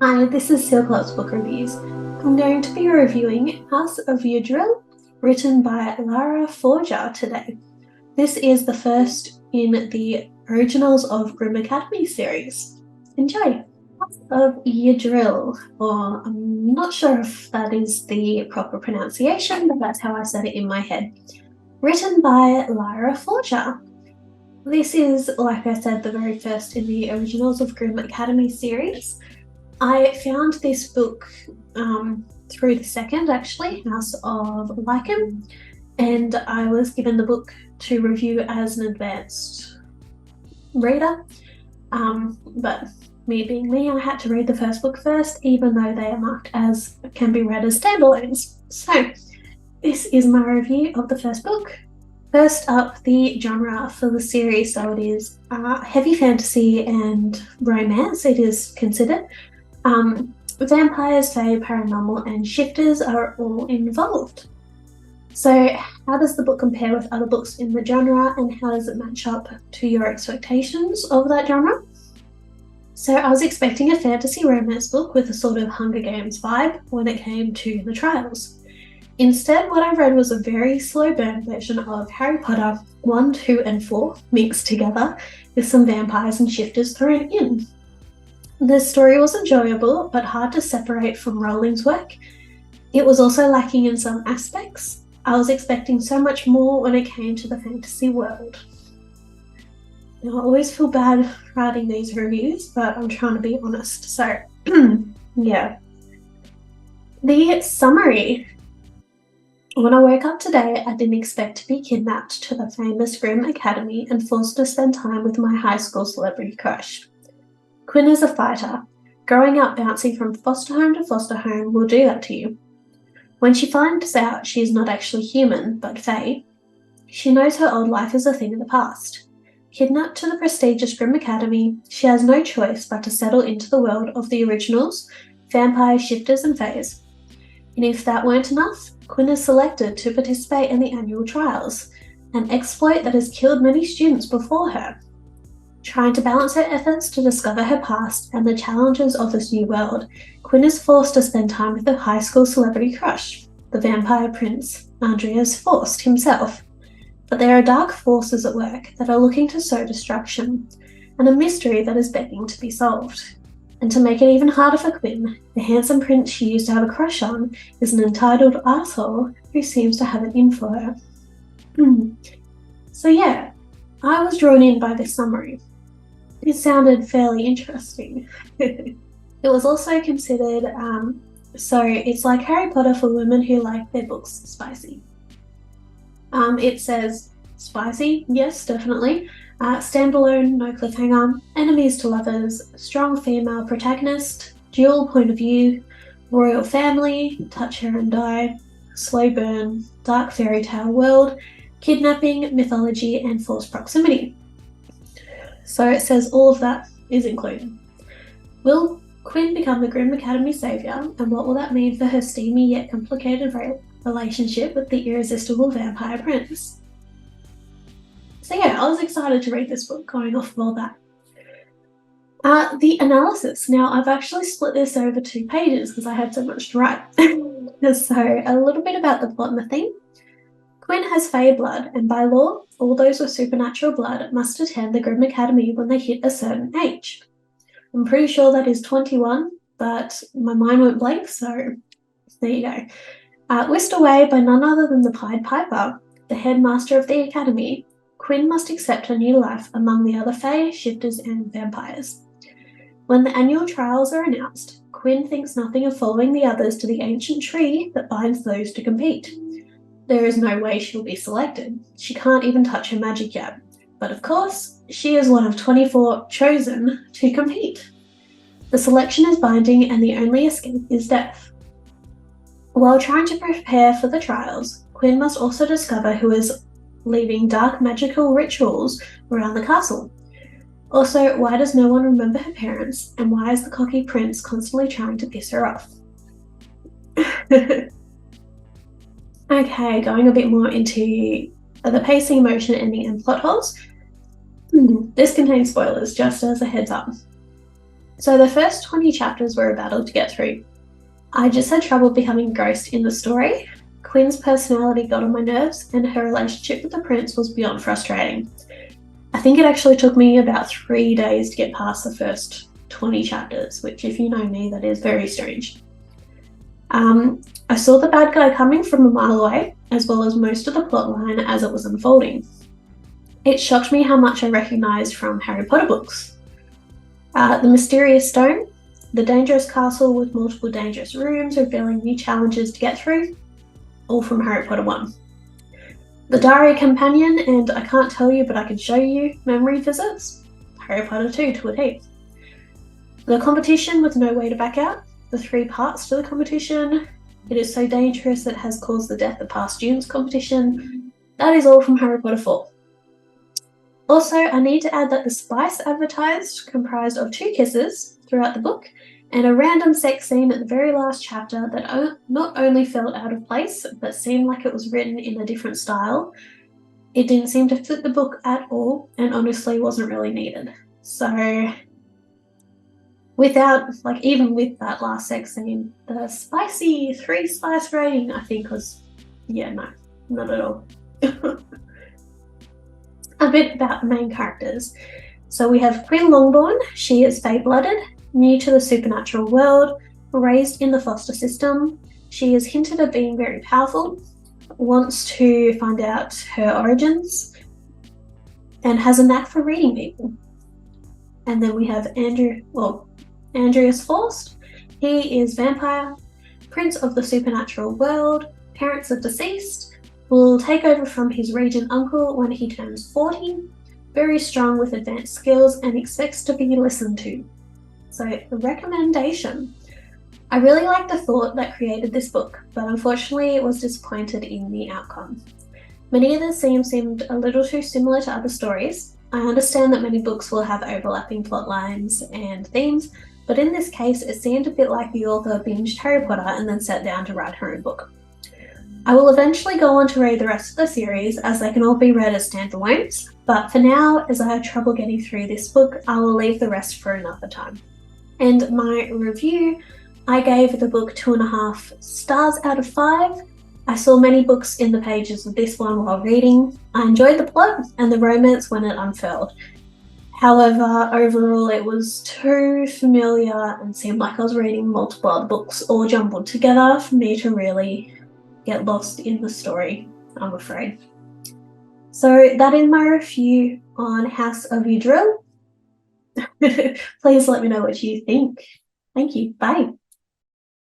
Hi, this is Sealclops Book Reviews. I'm going to be reviewing House of Ydril, written by Lyra today. This is the first in the Originals of Grim Academy series. Enjoy! House of Ydril, or I'm not sure if that is the proper pronunciation, but that's how I said it in my head. Written by Lyra. This is, like I said, the very first in the Originals of Grim Academy series. I found this book through the second, actually, House of Lycan, and I was given the book to review as an advanced reader, but me being me, I had to read the first book first, even though they are marked as can be read as standalones. So this is my review of the first book. First up, the genre for the series. So it is heavy fantasy and romance, it is considered. Vampires, fae, paranormal, and shifters are all involved. So how does the book compare with other books in the genre, and how does it match up to your expectations of that genre? So I was expecting a fantasy romance book with a sort of Hunger Games vibe when it came to the trials. Instead, what I read was a very slow burn version of Harry Potter 1, 2, and 4 mixed together with some vampires and shifters thrown in. The story was enjoyable, but hard to separate from Rowling's work. It was also lacking in some aspects. I was expecting so much more when it came to the fantasy world. Now, I always feel bad writing these reviews, but I'm trying to be honest. So, yeah. The summary. When I woke up today, I didn't expect to be kidnapped to the famous Grim Academy and forced to spend time with my high school celebrity crush. Quinn is a fighter. Growing up bouncing from foster home to foster home will do that to you. When she finds out she is not actually human, but fae, she knows her old life is a thing of the past. Kidnapped to the prestigious Grim Academy, she has no choice but to settle into the world of the originals, vampires, shifters, and faes. And if that weren't enough, Quinn is selected to participate in the annual trials, an exploit that has killed many students before her. Trying to balance her efforts to discover her past and the challenges of this new world, Quinn is forced to spend time with her high school celebrity crush, the vampire prince, Andreas Forst himself. But there are dark forces at work that are looking to sow destruction, and a mystery that is begging to be solved. And to make it even harder for Quinn, the handsome prince she used to have a crush on is an entitled asshole who seems to have it in for her. So yeah, I was drawn in by this summary. It sounded fairly interesting. It was also considered, so it's like Harry Potter for women who like their books spicy. It says spicy, yes, definitely. Standalone, no cliffhanger, enemies to lovers, strong female protagonist, dual point of view, royal family, touch her and die, slow burn, dark fairy tale world, kidnapping, mythology, and forced proximity. So it says all of that is included. Will Quinn become the Grim Academy saviour, and what will that mean for her steamy yet complicated relationship with the irresistible vampire prince? So yeah, I was excited to read this book going off of all that. The analysis. Now, I've actually split this over 2 pages because I had so much to write. So a little bit about the plot and the theme. Quinn has fae blood, and by law, all those with supernatural blood must attend the Grim Academy when they hit a certain age. I'm pretty sure that is 21, but my mind went blank, so there you go. Whisked away by none other than the Pied Piper, the headmaster of the academy, Quinn must accept her new life among the other fae, shifters, and vampires. When the annual trials are announced, Quinn thinks nothing of following the others to the ancient tree that binds those to compete. There is no way she'll be selected. She can't even touch her magic yet. But of course, she is one of 24 chosen to compete. The selection is binding and the only escape is death. While trying to prepare for the trials, Quinn must also discover who is leaving dark magical rituals around the castle. Also, why does no one remember her parents, and why is the cocky prince constantly trying to piss her off? Okay, going a bit more into the pacing, emotion, ending, and plot holes. This contains spoilers, just as a heads up. So the first 20 chapters were a battle to get through. I just had trouble becoming engrossed in the story. Quinn's personality got on my nerves, and her relationship with the prince was beyond frustrating. I think it actually took me about 3 days to get past the first 20 chapters, which, if you know me, that is very strange. I saw the bad guy coming from a mile away, as well as most of the plotline as it was unfolding. It shocked me how much I recognised from Harry Potter books. The mysterious stone, the dangerous castle with multiple dangerous rooms revealing new challenges to get through, all from Harry Potter 1. The Diary Companion and I Can't Tell You But I Can Show You memory visits, Harry Potter 2 to a T. The competition with no way to back out, the 3 parts to the competition, it is so dangerous it has caused the death of past students competition, that is all from Harry Potter 4. Also, I need to add that the spice advertised comprised of 2 kisses throughout the book and a random sex scene at the very last chapter that not only felt out of place, but seemed like it was written in a different style. It didn't seem to fit the book at all, and honestly wasn't really needed. So, even with that last sex scene, the spicy 3 spice rating, I think was, no, not at all. A bit about the main characters. So we have Quinn Longbourn. She is fae-blooded, new to the supernatural world, raised in the foster system. She is hinted at being very powerful, wants to find out her origins, and has a knack for reading people. And then we have Andreas Forst. He is vampire, prince of the supernatural world, parents are deceased, will take over from his regent uncle when he turns 40, very strong with advanced skills and expects to be listened to. So, the recommendation. I really like the thought that created this book, but unfortunately was disappointed in the outcome. Many of the themes seemed a little too similar to other stories. I understand that many books will have overlapping plot lines and themes, but in this case it seemed a bit like the author binged Harry Potter and then sat down to write her own book. I will eventually go on to read the rest of the series as they can all be read as standalones, but for now, as I have trouble getting through this book, I will leave the rest for another time. And my review, I gave the book 2.5 stars out of 5. I saw many books in the pages of this one while reading. I enjoyed the plot and the romance when it unfurled. However, overall it was too familiar and seemed like I was reading multiple other books all jumbled together for me to really get lost in the story, I'm afraid. So that is my review on House of Ydril. Please let me know what you think. Thank you. Bye.